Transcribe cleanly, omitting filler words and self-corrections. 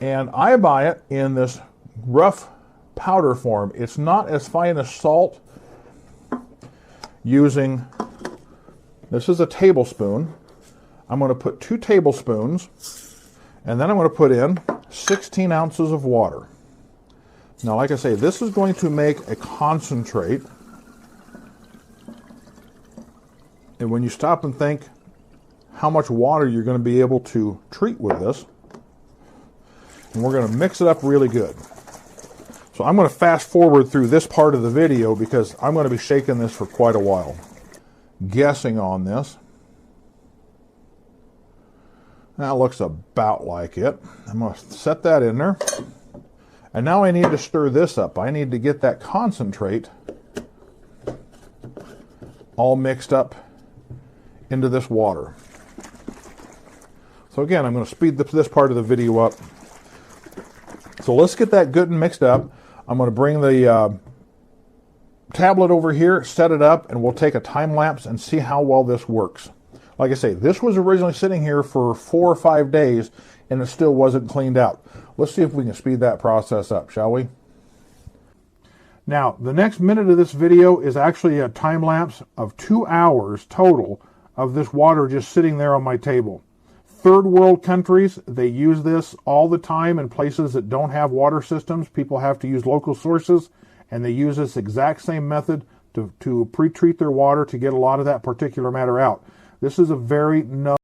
And I buy it in this rough powder form. It's not as fine as salt. Using, this is a tablespoon. I'm going to put 2 tablespoons, and then I'm going to put in 16 ounces of water. Now, like I say, this is going to make a concentrate. And when you stop and think how much water you're going to be able to treat with this, and we're going to mix it up really good. So I'm going to fast forward through this part of the video because I'm going to be shaking this for quite a while. Guessing on this. That looks about like it. I'm going to set that in there. And now I need to stir this up. I need to get that concentrate all mixed up into this water. So again, I'm going to speed this part of the video up. So let's get that good and mixed up. I'm going to bring the tablet over here, set it up, and we'll take a time lapse and see how well this works. Like I say, this was originally sitting here for 4 or 5 days and it still wasn't cleaned out. Let's see if we can speed that process up, shall we? Now, the next minute of this video is actually a time lapse of 2 hours total of this water just sitting there on my table. Third world countries, they use this all the time in places that don't have water systems. People have to use local sources, and they use this exact same method to pre-treat their water to get a lot of that particular matter out. This is a very known